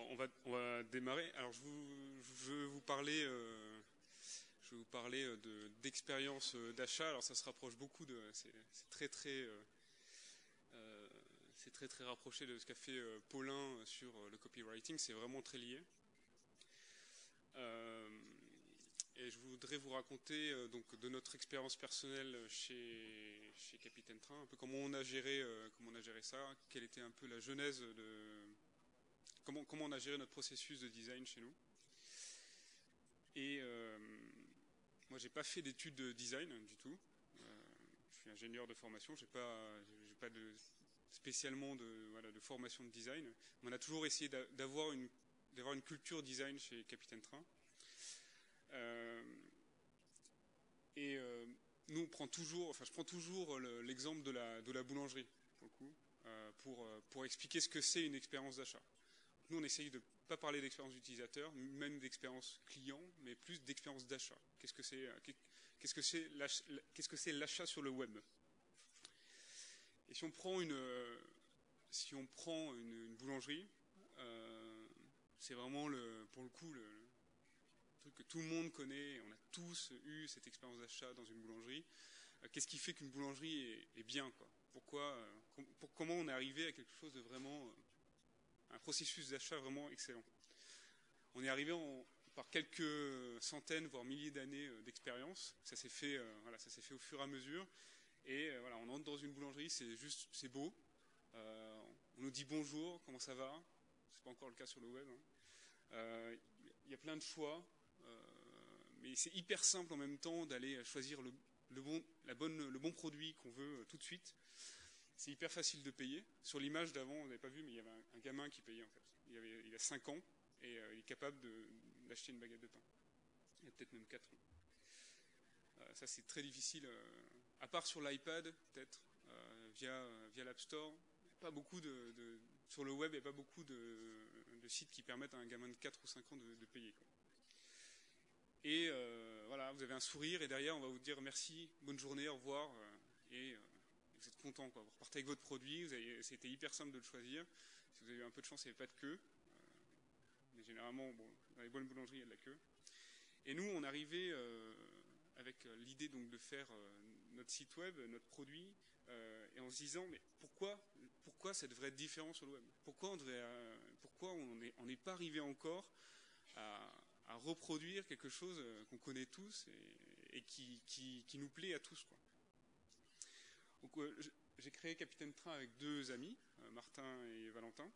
On va démarrer. Alors je vais vous parler, d'expérience d'achat. Alors ça se rapproche beaucoup c'est euh, très très rapproché de ce qu'a fait Paulin sur le copywriting. C'est vraiment très lié. Euh, et je voudrais vous raconter donc de notre expérience personnelle chez Capitaine Train, un peu comment on a géré ça, quelle était un peu la genèse de comment on a géré notre processus de design chez nous. Et moi, j'ai pas fait d'études de design du tout. Je suis ingénieur de formation. J'ai pas spécialement de formation de design. On a toujours essayé d'avoir une culture design chez Capitaine Train. Et nous, je prends toujours l'exemple de la boulangerie, pour expliquer ce que c'est une expérience d'achat. Nous, on essaye de ne pas parler d'expérience utilisateur, même d'expérience client, mais plus d'expérience d'achat. Qu'est-ce que c'est l'achat sur le web? Et si on prend une boulangerie, c'est vraiment pour le coup le truc que tout le monde connaît. On a tous eu cette expérience d'achat dans une boulangerie. Qu'est-ce qui fait qu'une boulangerie est bien, quoi? Comment on est arrivé à quelque chose de vraiment un processus d'achat vraiment excellent. On est arrivé par quelques centaines, voire milliers d'années d'expérience. Ça s'est fait au fur et à mesure. Et on entre dans une boulangerie, c'est beau. On nous dit bonjour, comment ça va? C'est pas encore le cas sur le web. Y a plein de choix, mais c'est hyper simple en même temps d'aller choisir le bon produit qu'on veut tout de suite. C'est hyper facile de payer. Sur l'image d'avant, on n'avait pas vu, mais il y avait un gamin qui payait en fait. Il a 5 ans et il est capable d'acheter une baguette de pain. Il a peut-être même 4 ans. Ça c'est très difficile, à part sur l'iPad, peut-être, via l'App Store. Pas beaucoup sur le web, il n'y a pas beaucoup de sites qui permettent à un gamin de 4 ou 5 ans de payer, quoi. Et vous avez un sourire et derrière on va vous dire merci, bonne journée, au revoir, et vous êtes content, quoi. Vous repartez avec votre produit, c'était hyper simple de le choisir. Si vous avez eu un peu de chance, il n'y avait pas de queue. Mais généralement, dans les bonnes boulangeries, il y a de la queue. Et nous, on arrivait avec l'idée donc de faire notre site web, notre produit, et en se disant mais pourquoi ça devrait être différent sur le web? Pourquoi on n'est pas arrivé encore à reproduire quelque chose qu'on connaît tous et qui nous plaît à tous, quoi. Donc, j'ai créé Capitaine Train avec 2 amis, Martin et Valentin.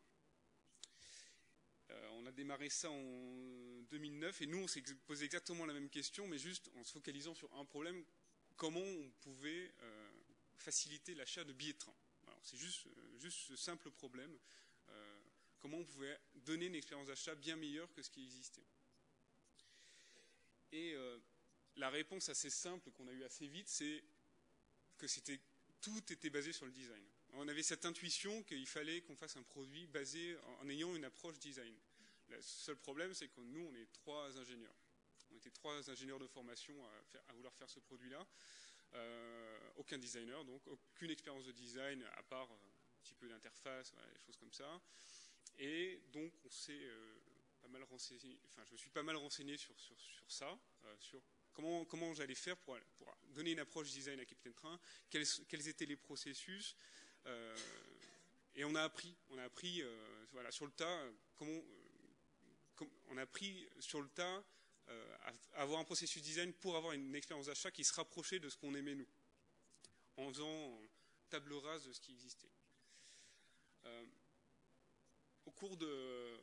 On a démarré ça en 2009 et nous on s'est posé exactement la même question, mais juste en se focalisant sur un problème: comment on pouvait faciliter l'achat de billets de train. Alors c'est juste ce simple problème: comment on pouvait donner une expérience d'achat bien meilleure que ce qui existait. Et la réponse assez simple qu'on a eue assez vite, c'est que tout était basé sur le design. On avait cette intuition qu'il fallait qu'on fasse un produit basé en ayant une approche design. Le seul problème, c'est que nous, on est 3 ingénieurs. On était 3 ingénieurs de formation à vouloir faire ce produit-là. Aucun designer, donc aucune expérience de design à part un petit peu d'interface, des choses comme ça. Et donc on s'est pas mal renseigné. Enfin, je me suis pas mal renseigné sur ça, sur comment j'allais faire pour donner une approche design à Capitaine Train, quels étaient les processus, et on a appris sur le tas, on a appris sur le tas à avoir un processus design pour avoir une expérience d'achat qui se rapprochait de ce qu'on aimait nous, en faisant table rase de ce qui existait. Au cours de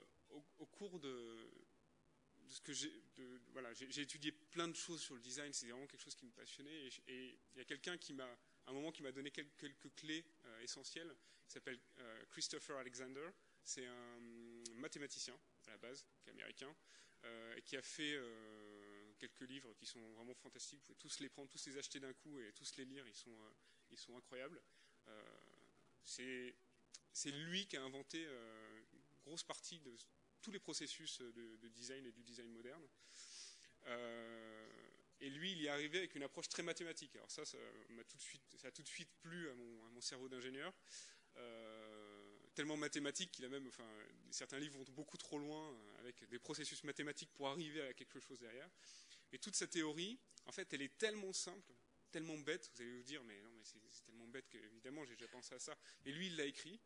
ce que j'ai étudié plein de choses sur le design. C'est vraiment quelque chose qui me passionnait, et il y a quelqu'un à un moment qui m'a donné quelques clés essentielles. Il s'appelle Christopher Alexander. C'est un mathématicien à la base, qui est américain, et qui a fait quelques livres qui sont vraiment fantastiques. Vous pouvez tous les prendre, tous les acheter d'un coup et tous les lire. Ils sont incroyables. C'est lui qui a inventé une grosse partie de tous les processus de design et du design moderne. Et lui, il y est arrivé avec une approche très mathématique. Alors ça a tout de suite plu à mon cerveau d'ingénieur. tellement mathématique qu'il a même, enfin, certains livres vont beaucoup trop loin avec des processus mathématiques pour arriver à quelque chose derrière. Et toute sa théorie, en fait, elle est tellement simple, tellement bête, vous allez vous dire, mais non, mais c'est tellement bête que, évidemment, j'ai déjà pensé à ça. Et lui, il l'a écrit,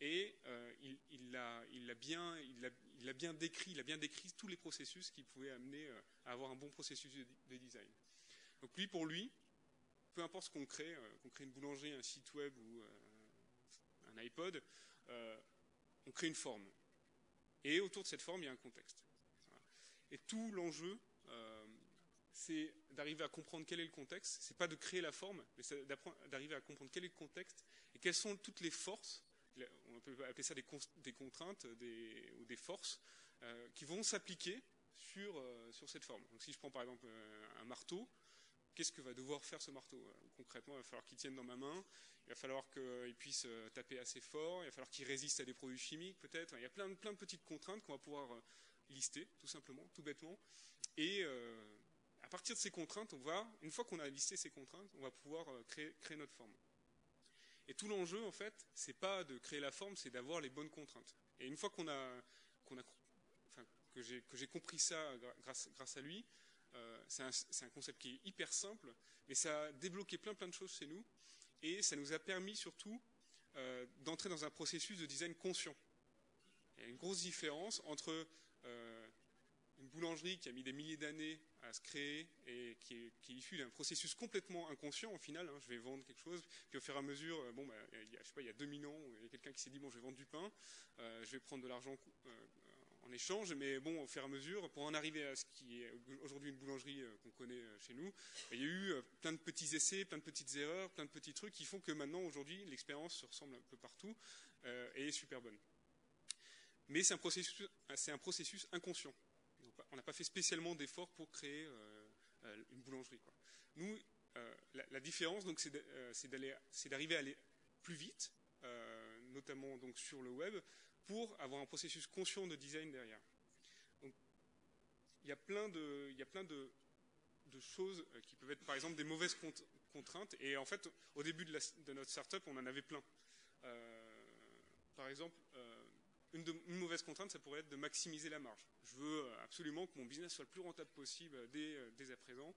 et il l'a bien décrit, il a bien décrit tous les processus qui pouvaient amener à avoir un bon processus de design. Donc lui, pour lui, peu importe ce qu'on crée une boulangerie, un site web ou un iPod, on crée une forme. Et autour de cette forme, il y a un contexte. Voilà. Et tout l'enjeu, c'est d'arriver à comprendre quel est le contexte. C'est pas de créer la forme, mais c'est d'arriver à comprendre quel est le contexte et quelles sont toutes les forces. On peut appeler ça des contraintes ou des forces qui vont s'appliquer sur cette forme. Donc si je prends par exemple un marteau, qu'est-ce que va devoir faire ce marteau? Concrètement, il va falloir qu'il tienne dans ma main, il va falloir qu'il puisse taper assez fort, il va falloir qu'il résiste à des produits chimiques peut-être. Il y a plein de petites contraintes qu'on va pouvoir lister, tout simplement, tout bêtement. Et à partir de ces contraintes, une fois qu'on a listé ces contraintes, on va pouvoir créer notre forme. Et tout l'enjeu, en fait, c'est pas de créer la forme, c'est d'avoir les bonnes contraintes. Et une fois que j'ai compris ça grâce à lui, c'est un concept qui est hyper simple, mais ça a débloqué plein de choses chez nous, et ça nous a permis surtout d'entrer dans un processus de design conscient. Il y a une grosse différence entre une boulangerie qui a mis des milliers d'années à se créer et qui est issue d'un processus complètement inconscient au final. Je vais vendre quelque chose, puis au fur et à mesure, il y a 2000 ans, il y a quelqu'un qui s'est dit bon, je vais vendre du pain, je vais prendre de l'argent en échange, mais bon, au fur et à mesure, pour en arriver à ce qui est aujourd'hui une boulangerie qu'on connaît chez nous, il y a eu plein de petits essais, plein de petites erreurs, plein de petits trucs qui font que maintenant, aujourd'hui, l'expérience se ressemble un peu partout et est super bonne. Mais c'est un processus inconscient. On n'a pas fait spécialement d'efforts pour créer une boulangerie, quoi. Nous, la différence, donc, c'est d'arriver à aller plus vite, notamment donc sur le web, pour avoir un processus conscient de design derrière. Donc, il y a plein de choses qui peuvent être, par exemple, des mauvaises contraintes. Et en fait, au début de notre startup, on en avait plein. Par exemple, une mauvaise contrainte, ça pourrait être de maximiser la marge. Je veux absolument que mon business soit le plus rentable possible dès à présent.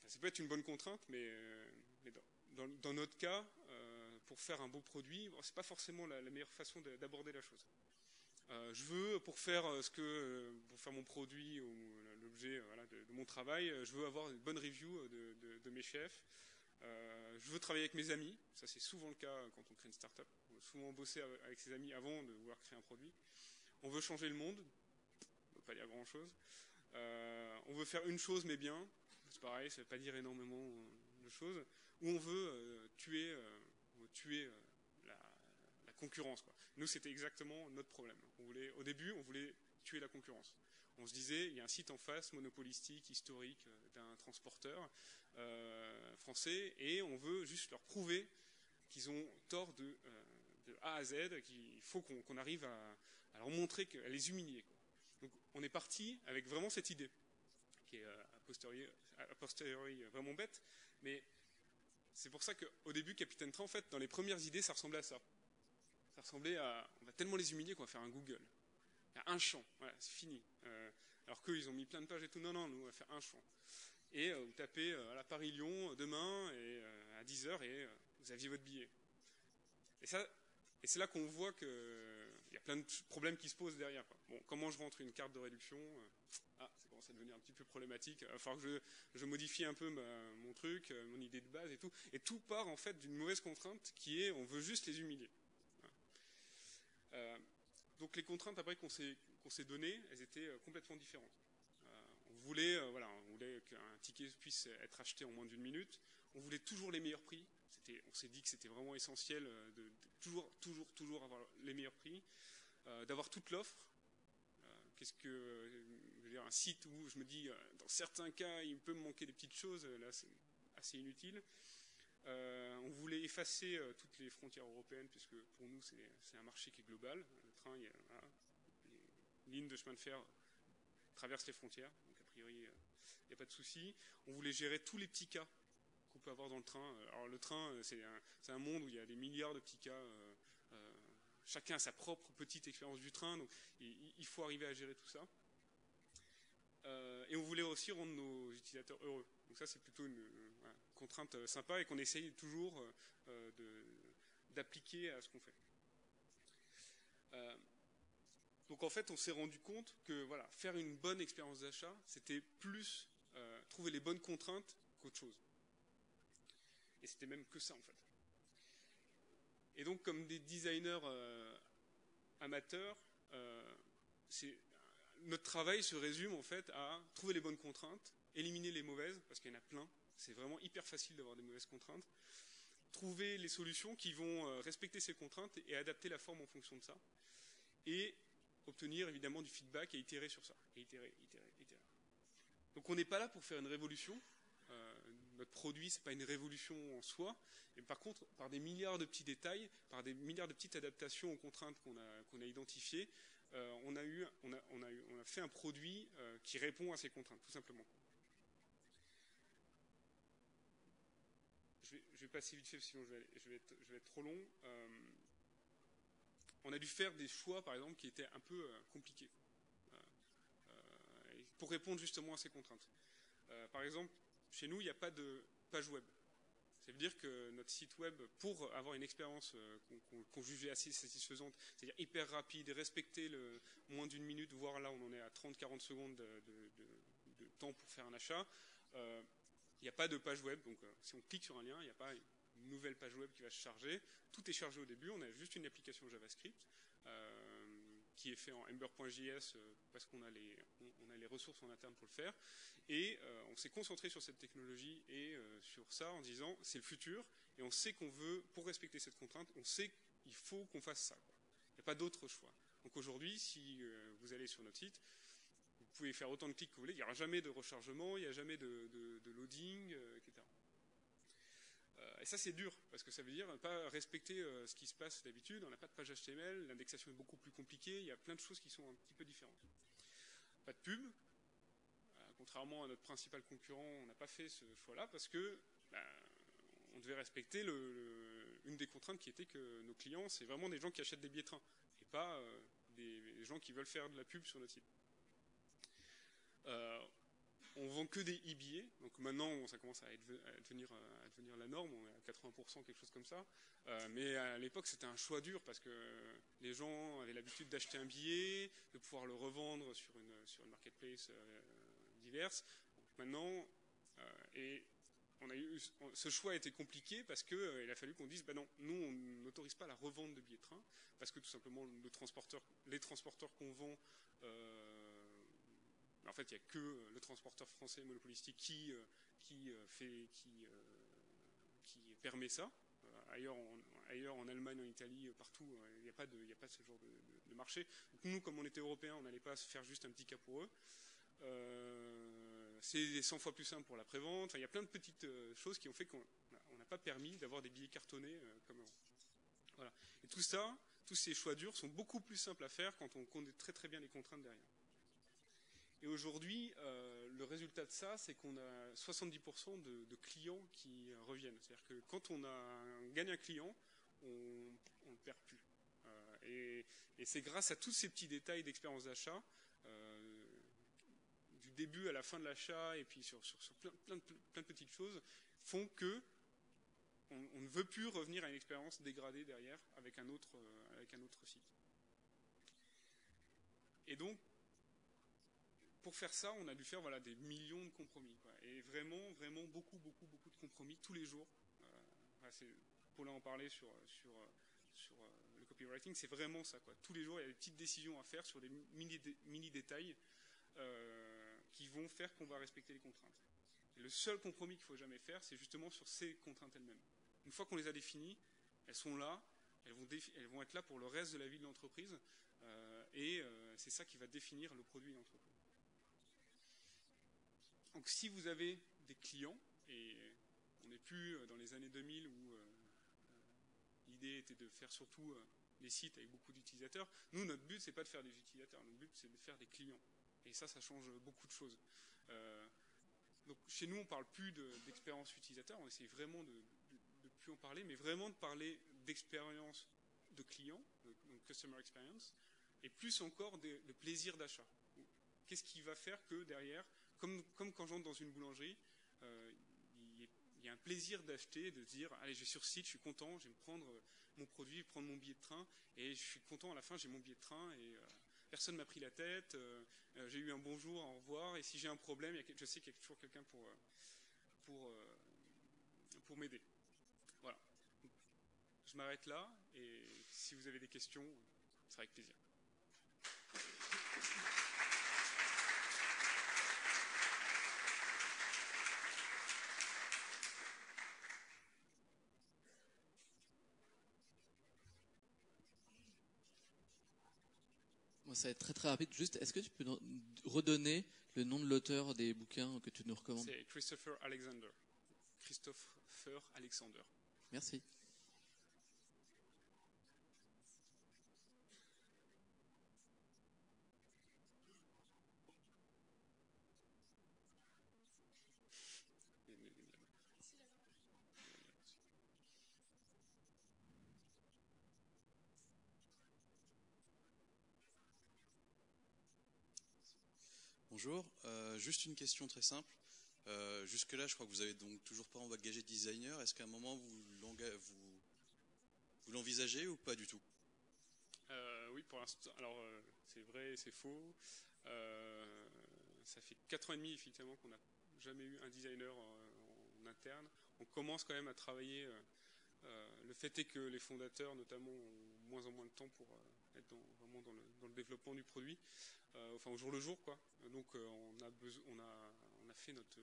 Ça peut être une bonne contrainte, mais dans notre cas, pour faire un beau produit, c'est pas forcément la meilleure façon d'aborder la chose. Je veux, pour faire mon produit ou l'objet de mon travail, je veux avoir une bonne review de mes chefs. Je veux travailler avec mes amis, ça c'est souvent le cas quand on crée une start-up. On veut souvent bosser avec ses amis avant de vouloir créer un produit. On veut changer le monde, ça ne veut pas dire grand-chose. On veut faire une chose mais bien, c'est pareil, ça ne veut pas dire énormément de choses. Ou on veut tuer la concurrence, quoi. Nous, c'était exactement notre problème. Au début, on voulait tuer la concurrence. On se disait, il y a un site en face, monopolistique, historique, d'un transporteur français, et on veut juste leur prouver qu'ils ont tort de A à Z, qu'il faut qu'on arrive à leur montrer, à les humilier, quoi. Donc, on est parti avec vraiment cette idée, qui est a posteriori vraiment bête, mais c'est pour ça qu'au début, Capitaine Train, en fait, dans les premières idées, ça ressemblait à ça. Ça ressemblait à, on va tellement les humilier qu'on va faire un Google. Il y a un champ, voilà, c'est fini. Alors qu'eux, ils ont mis plein de pages et tout. Non, nous, on va faire un champ. Et vous tapez à Paris-Lyon demain et à 10h et vous aviez votre billet. Et c'est là qu'on voit qu'il y a plein de problèmes qui se posent derrière, quoi. Bon, comment je rentre une carte de réduction? Ça commence à devenir un petit peu problématique. Il va falloir que je modifie un peu mon truc, mon idée de base et tout. Et tout part en fait d'une mauvaise contrainte qui est on veut juste les humilier. Donc les contraintes après qu'on s'est données, elles étaient complètement différentes. On voulait qu'un ticket puisse être acheté en moins d'une minute. On voulait toujours les meilleurs prix. On s'est dit que c'était vraiment essentiel de toujours avoir les meilleurs prix, d'avoir toute l'offre. Un site où je me dis, dans certains cas, il peut me manquer des petites choses, là c'est assez inutile. On voulait effacer toutes les frontières européennes, puisque pour nous c'est un marché qui est global. Le train, les lignes de chemin de fer traversent les frontières, donc a priori il n'y a pas de souci. On voulait gérer tous les petits cas qu'on peut avoir dans le train. Alors le train, c'est un monde où il y a des milliards de petits cas chacun a sa propre petite expérience du train, donc il faut arriver à gérer tout ça. Et on voulait aussi rendre nos utilisateurs heureux. Donc ça, c'est plutôt une voilà, contrainte sympa et qu'on essaye toujours d'appliquer à ce qu'on fait. Donc en fait, on s'est rendu compte que voilà, faire une bonne expérience d'achat, c'était plus trouver les bonnes contraintes qu'autre chose. Et c'était même que ça en fait. Et donc comme des designers amateurs, notre travail se résume en fait à trouver les bonnes contraintes, éliminer les mauvaises, parce qu'il y en a plein. C'est vraiment hyper facile d'avoir des mauvaises contraintes. Trouver les solutions qui vont respecter ces contraintes et adapter la forme en fonction de ça. Et obtenir évidemment du feedback et itérer sur ça. Et itérer. Donc on n'est pas là pour faire une révolution. Notre produit, c'est pas une révolution en soi. Et par contre, par des milliards de petits détails, par des milliards de petites adaptations aux contraintes qu'on a identifiées, on a fait un produit qui répond à ces contraintes, tout simplement. Je vais passer vite fait, sinon je vais être trop long. On a dû faire des choix, par exemple, qui étaient un peu compliqués pour répondre justement à ces contraintes. Par exemple, chez nous, il n'y a pas de page web. Ça veut dire que notre site web, pour avoir une expérience qu'on jugeait assez satisfaisante, c'est-à-dire hyper rapide, respecter le moins d'une minute, voire là on en est à 30-40 secondes de temps pour faire un achat, il n'y a pas de page web. Donc si on clique sur un lien, il n'y a pas une nouvelle page web qui va se charger. Tout est chargé au début, on a juste une application JavaScript qui est fait en ember.js parce qu'on a les ressources en interne pour le faire. Et on s'est concentré sur cette technologie et sur ça en disant c'est le futur et on sait qu'on veut, pour respecter cette contrainte, on sait qu'il faut qu'on fasse ça. Il n'y a pas d'autre choix. Donc aujourd'hui, si vous allez sur notre site, vous pouvez faire autant de clics que vous voulez, il n'y aura jamais de rechargement, il n'y a jamais de loading, etc. Et ça c'est dur, parce que ça veut dire ne pas respecter ce qui se passe d'habitude, on n'a pas de page HTML, l'indexation est beaucoup plus compliquée, il y a plein de choses qui sont un petit peu différentes. Pas de pub, contrairement à notre principal concurrent, on n'a pas fait ce choix-là, parce que on devait respecter une des contraintes qui était que nos clients, c'est vraiment des gens qui achètent des billets de train, et pas des gens qui veulent faire de la pub sur notre site. On vend que des e-billets, donc maintenant ça commence à devenir la norme, on est à 80%, quelque chose comme ça. Mais à l'époque c'était un choix dur parce que les gens avaient l'habitude d'acheter un billet, de pouvoir le revendre sur une marketplace diverse. Donc maintenant, et ce choix a été compliqué parce qu'il a fallu qu'on dise bah non, nous on n'autorise pas la revente de billets de train parce que tout simplement les transporteurs qu'on vend en fait, il n'y a que le transporteur français monopolistique qui permet ça. Ailleurs, en Allemagne, en Italie, partout, il n'y a pas ce genre de marché. Donc nous, comme on était européens, on n'allait pas se faire juste un petit cas pour eux. C'est 100 fois plus simple pour la prévente. Enfin, il y a plein de petites choses qui ont fait qu'on n'a pas permis d'avoir des billets cartonnés comme avant. Voilà. Et tout ça, tous ces choix durs sont beaucoup plus simples à faire quand on connaît très très bien les contraintes derrière. Et aujourd'hui, le résultat de ça, c'est qu'on a 70% de clients qui reviennent. C'est-à-dire que quand on gagne un client, on ne le perd plus. Et c'est grâce à tous ces petits détails d'expérience d'achat, du début à la fin de l'achat, et puis sur plein de petites choses, font que on ne veut plus revenir à une expérience dégradée derrière avec un autre site. Et donc, pour faire ça, on a dû faire des millions de compromis. Et vraiment, vraiment beaucoup de compromis tous les jours. Paulin en parlait sur le copywriting, c'est vraiment ça. Tous les jours, il y a des petites décisions à faire sur des mini détails qui vont faire qu'on va respecter les contraintes. Et le seul compromis qu'il ne faut jamais faire, c'est justement sur ces contraintes elles-mêmes. Une fois qu'on les a définies, elles sont là, elles vont être là pour le reste de la vie de l'entreprise, et c'est ça qui va définir le produit de l'entreprise. Donc si vous avez des clients, et on n'est plus dans les années 2000 où l'idée était de faire surtout des sites avec beaucoup d'utilisateurs, nous notre but c'est pas de faire des utilisateurs, notre but c'est de faire des clients. Et ça change beaucoup de choses. Donc chez nous on parle plus d'expérience utilisateur, on essaie vraiment de plus en parler, mais vraiment de parler d'expérience de client, donc customer experience, et plus encore de plaisir d'achat. Qu'est-ce qui va faire que derrière, comme quand j'entre dans une boulangerie, il y a un plaisir d'acheter, de se dire allez, je vais sur site, je suis content, je vais me prendre mon produit, prendre mon billet de train, et je suis content à la fin, j'ai mon billet de train, et personne m'a pris la tête, j'ai eu un bonjour, au revoir, et si j'ai un problème, je sais qu'il y a toujours quelqu'un pour m'aider. Voilà. Je m'arrête là, et si vous avez des questions, ce sera avec plaisir. Moi, ça va être très très rapide. Juste, est-ce que tu peux nous redonner le nom de l'auteur des bouquins que tu nous recommandes? C'est Christopher Alexander. Christopher Alexander. Merci. Bonjour, juste une question très simple. Jusque-là, je crois que vous avez donc toujours pas engagé de designer. Est-ce qu'à un moment vous l'envisagez ou pas du tout? Oui, pour l'instant. Alors, c'est vrai et c'est faux. Ça fait 4 ans et demi, effectivement, qu'on n'a jamais eu un designer en interne. On commence quand même à travailler. Le fait est que les fondateurs, notamment, ont moins en moins de temps pour être vraiment dans le développement du produit. Enfin, au jour le jour, quoi. Donc, on a fait notre.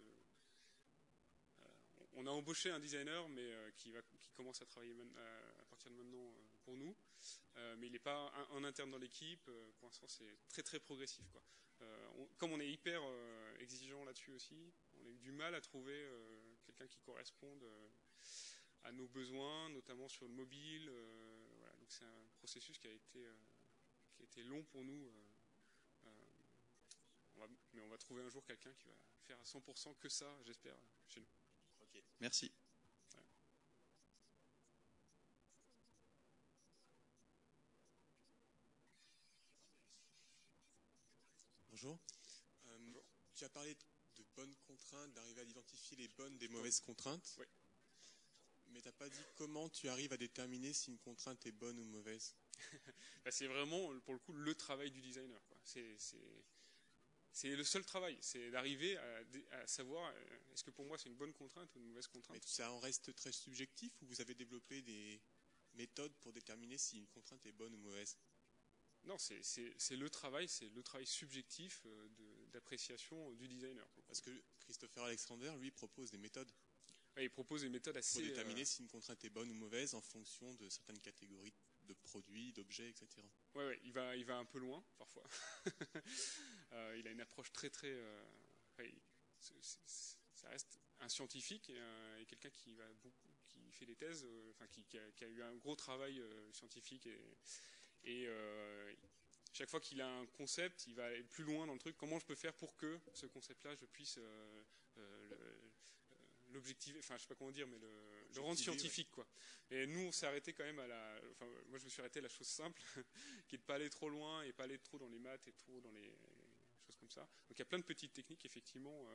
On a embauché un designer, mais qui commence à travailler à partir de maintenant pour nous. Mais il n'est pas en interne dans l'équipe. Pour l'instant, c'est très très progressif, quoi. Comme on est hyper exigeant là-dessus aussi, on a eu du mal à trouver quelqu'un qui corresponde à nos besoins, notamment sur le mobile. Voilà. Donc c'est un processus qui a été long pour nous. Mais on va trouver un jour quelqu'un qui va faire à 100% que ça, j'espère, chez nous. Ok, merci. Voilà. Bonjour. Bonjour. Tu as parlé de bonnes contraintes, d'arriver à identifier les bonnes des mauvaises contraintes. Oui. Mais tu n'as pas dit comment tu arrives à déterminer si une contrainte est bonne ou mauvaise. Bah, c'est vraiment, pour le coup, le travail du designer, quoi. C'est le seul travail, c'est d'arriver à savoir est-ce que pour moi c'est une bonne contrainte ou une mauvaise contrainte. Mais ça en reste très subjectif ou vous avez développé des méthodes pour déterminer si une contrainte est bonne ou mauvaise? Non, c'est le travail subjectif d'appréciation du designer. Parce que Christopher Alexander, lui, propose des méthodes Ouais, il propose des méthodes assez... pour déterminer si une contrainte est bonne ou mauvaise en fonction de certaines catégories de produits, d'objets, etc. Ouais, il va un peu loin, parfois. Il a une approche très, très... ça reste un scientifique et quelqu'un qui fait des thèses, enfin, qui a eu un gros travail scientifique et chaque fois qu'il a un concept, il va aller plus loin dans le truc. Comment je peux faire pour que ce concept-là, je puisse l'objectiver, enfin je sais pas comment dire, mais le rendre scientifique, ouais. Quoi. Et nous on s'est arrêté quand même enfin moi je me suis arrêté à la chose simple, qui est de pas aller trop loin et pas aller trop dans les maths et trop dans les choses comme ça. Donc il y a plein de petites techniques effectivement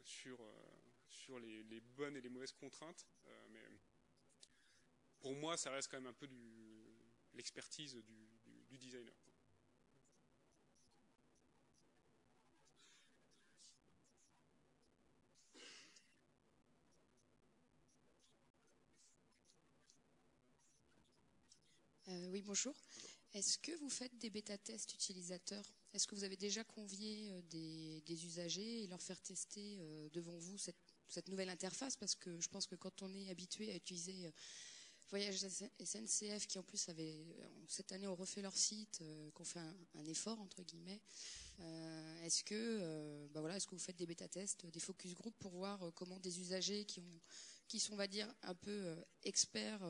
sur les bonnes et les mauvaises contraintes, mais pour moi ça reste quand même un peu l'expertise du designer. Oui, bonjour. Est-ce que vous faites des bêta-tests utilisateurs? Est-ce que vous avez déjà convié des usagers et leur faire tester devant vous cette nouvelle interface? Parce que je pense que quand on est habitué à utiliser Voyage SNCF, qui en plus cette année ont refait leur site, qu'on fait un effort entre guillemets, est-ce que est-ce que vous faites des bêta-tests, des focus group pour voir comment des usagers qui sont, on va dire, un peu experts,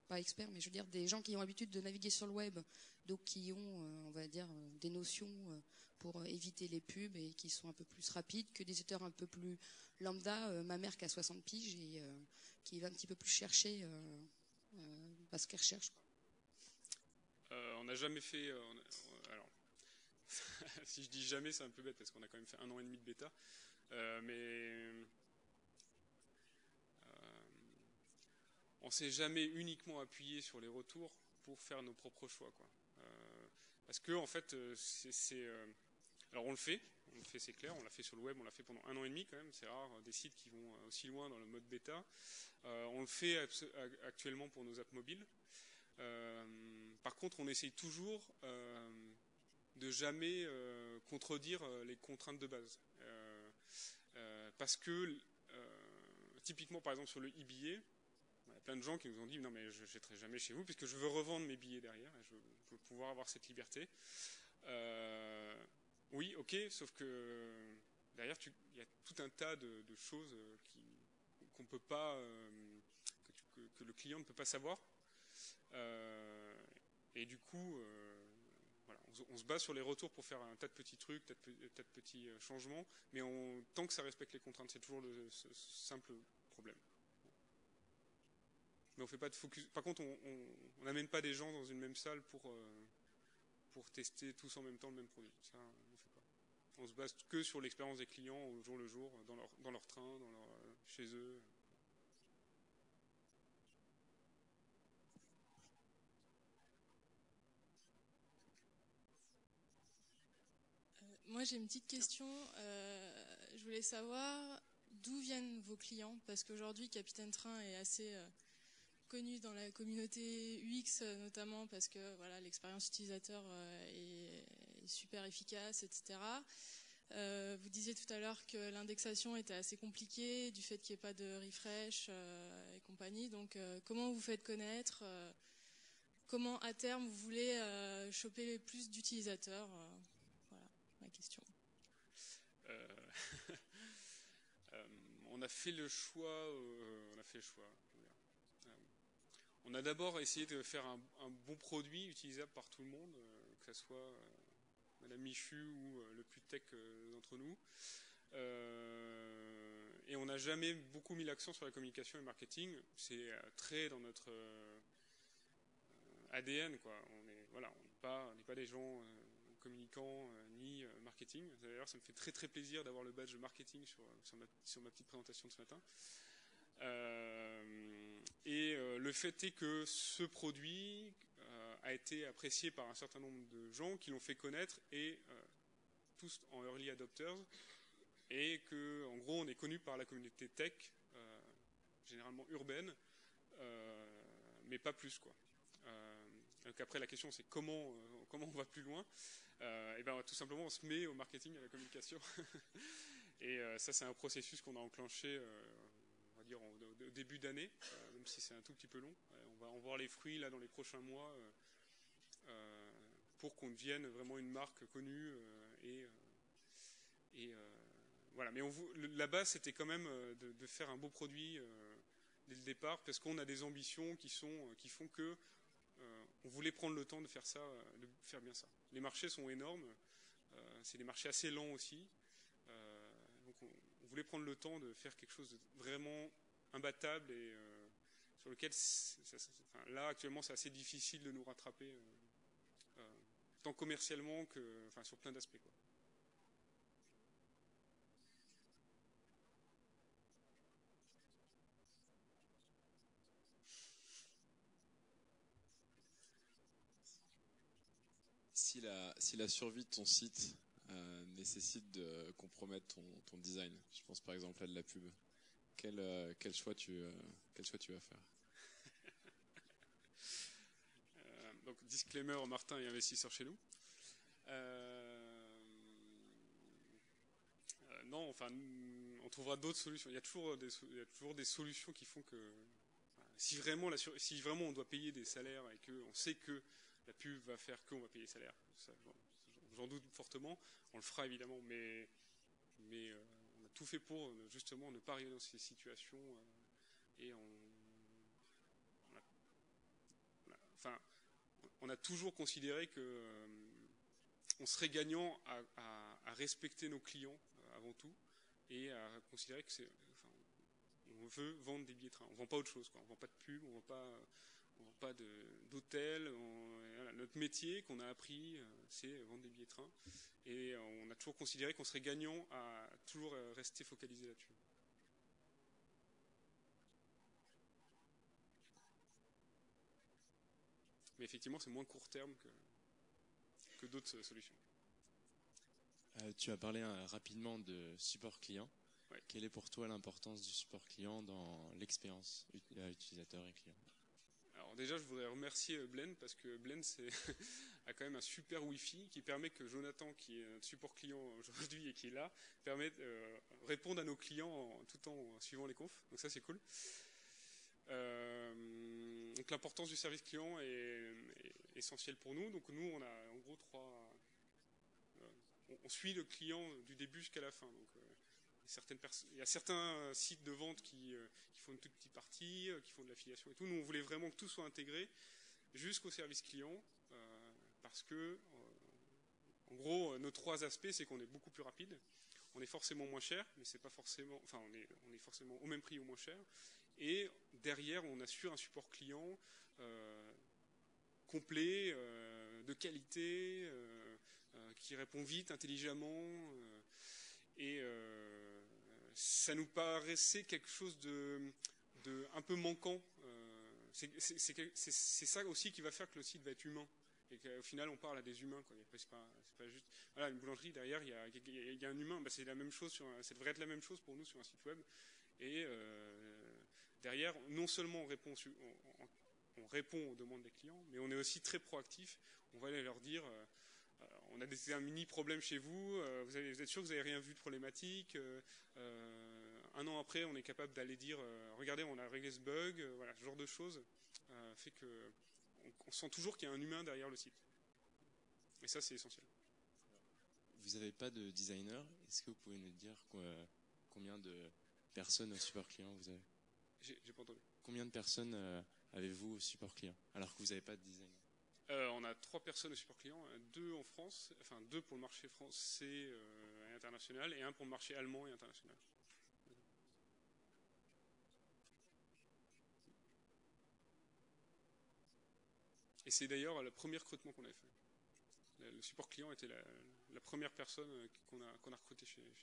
pas experts, mais je veux dire des gens qui ont l'habitude de naviguer sur le web, donc qui ont, on va dire, des notions pour éviter les pubs et qui sont un peu plus rapides que des utilisateurs un peu plus lambda, ma mère qui a 60 piges et qui va un petit peu plus chercher ce qu'elle recherche, quoi. On n'a jamais fait. Alors, si je dis jamais, c'est un peu bête parce qu'on a quand même fait 1 an et demi de bêta. Mais on s'est jamais uniquement appuyé sur les retours pour faire nos propres choix, quoi. Parce que en fait, alors on le fait, c'est clair, on l'a fait sur le web, on l'a fait pendant 1 an et demi quand même. C'est rare des sites qui vont aussi loin dans le mode bêta. On le fait actuellement pour nos apps mobiles. Par contre, on essaye toujours de jamais contredire les contraintes de base. Parce que, typiquement, par exemple, sur le e-billet, il y a plein de gens qui nous ont dit non, mais je n'achèterai jamais chez vous puisque je veux revendre mes billets derrière et je veux pouvoir avoir cette liberté. Oui, ok, sauf que derrière, il y a tout un tas de choses qu'on peut pas, que le client ne peut pas savoir. Et du coup, voilà, on se base sur les retours pour faire un tas de petits trucs, tas de petits changements, mais tant que ça respecte les contraintes, c'est toujours ce simple problème. Mais on fait pas de focus. Par contre, on n'amène pas des gens dans une même salle pour tester tous en même temps le même produit. Ça, on fait pas. On se base que sur l'expérience des clients au jour le jour, dans leur train, chez eux. Moi, j'ai une petite question. Je voulais savoir d'où viennent vos clients, parce qu'aujourd'hui, Capitaine Train est assez connu dans la communauté UX, notamment parce que voilà, l'expérience utilisateur est super efficace, etc. Vous disiez tout à l'heure que l'indexation était assez compliquée du fait qu'il n'y ait pas de refresh et compagnie. Donc, comment vous faites connaître comment, à terme, vous voulez choper plus d'utilisateurs voilà, ma question. On a fait le choix. On a d'abord essayé de faire un bon produit utilisable par tout le monde, que ce soit Madame Michu ou le plus tech d'entre nous. Et on n'a jamais beaucoup mis l'accent sur la communication et le marketing. C'est très dans notre ADN, quoi. On n'est pas des gens communicants ni marketing. D'ailleurs, ça me fait très très plaisir d'avoir le badge de marketing sur ma petite présentation de ce matin. Et le fait est que ce produit a été apprécié par un certain nombre de gens qui l'ont fait connaître et tous en early adopters, et que en gros on est connu par la communauté tech, généralement urbaine, mais pas plus, quoi. Donc après la question c'est comment on va plus loin. Et ben tout simplement on se met au marketing, à la communication. Et ça c'est un processus qu'on a enclenché on va dire au début d'année, même si c'est un tout petit peu long. On va en voir les fruits là dans les prochains mois pour qu'on devienne vraiment une marque connue et voilà. Mais la base c'était quand même de faire un beau produit dès le départ, parce qu'on a des ambitions qui font que on voulait prendre le temps de faire ça, de faire bien ça. Les marchés sont énormes, c'est des marchés assez lents aussi, donc on voulait prendre le temps de faire quelque chose de vraiment imbattable et sur lequel, là actuellement c'est assez difficile de nous rattraper, tant commercialement que, sur plein d'aspects, quoi. Si la survie de ton site nécessite de compromettre ton design, je pense par exemple à de la pub, quel choix tu vas faire? Donc disclaimer, Martin est investisseur chez nous. Non, enfin, on trouvera d'autres solutions. Il y a toujours des solutions qui font que si vraiment on doit payer des salaires et qu'on sait que la pub va faire qu'on va payer des salaires, j'en doute fortement, on le fera évidemment, mais on a tout fait pour justement ne pas arriver dans ces situations et on a toujours considéré que on serait gagnant à respecter nos clients avant tout, et à considérer que on veut vendre des billets de train. On vend pas autre chose, quoi. On vend pas de pub, on vend pas pas d'hôtel. Voilà, notre métier qu'on a appris, c'est vendre des billets de train. Et on a toujours considéré qu'on serait gagnant à toujours rester focalisé là-dessus. Mais effectivement, c'est moins court terme que d'autres solutions. Tu as parlé rapidement de support client. Ouais. Quelle est pour toi l'importance du support client dans l'expérience utilisateur et client? Alors déjà, je voudrais remercier Blend parce que Blend a quand même un super Wi-Fi qui permet que Jonathan, qui est notre support client aujourd'hui et qui est là, permet de répondre à nos clients tout en suivant les confs. Donc ça, c'est cool. Donc l'importance du service client est essentielle pour nous. Donc nous, on a en gros on suit le client du début jusqu'à la fin. Donc, il y a certains sites de vente qui font une toute petite partie, qui font de l'affiliation et tout. Nous, on voulait vraiment que tout soit intégré jusqu'au service client parce que, en gros, nos 3 aspects, c'est qu'on est beaucoup plus rapide, on est forcément moins cher, mais c'est pas forcément, enfin, on est forcément au même prix ou moins cher. Et derrière, on assure un support client complet, de qualité, qui répond vite, intelligemment, et ça nous paraissait quelque chose de un peu manquant. C'est ça aussi qui va faire que le site va être humain. Et qu'au final, on parle à des humains, quoi. C'est pas juste. Voilà, une boulangerie, derrière, il y a un humain. Bah, c'est la même chose ça devrait être la même chose pour nous sur un site web. Et derrière, non seulement on répond aux demandes des clients, mais on est aussi très proactif. On va aller leur dire on a un mini problème chez vous, vous êtes sûr que vous n'avez rien vu de problématique. Un an après, on est capable d'aller dire regardez, on a réglé ce bug. Voilà, ce genre de choses fait que on sent toujours qu'il y a un humain derrière le site. Et ça, c'est essentiel. Vous n'avez pas de designer. Est-ce que vous pouvez nous dire combien de personnes au support client vous avez? J'ai pas entendu. Combien de personnes avez-vous au support client alors que vous n'avez pas de designer? On a 3 personnes au support client, 2 en France, enfin 2 pour le marché français et international, et 1 pour le marché allemand et international. Et c'est d'ailleurs le premier recrutement qu'on avait fait. Le support client était la première personne qu'on a recrutée chez nous.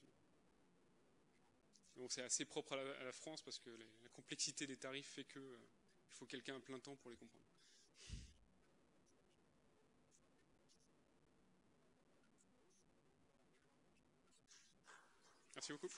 Donc c'est assez propre à la France parce que la complexité des tarifs fait que il faut quelqu'un à plein temps pour les comprendre. Merci beaucoup.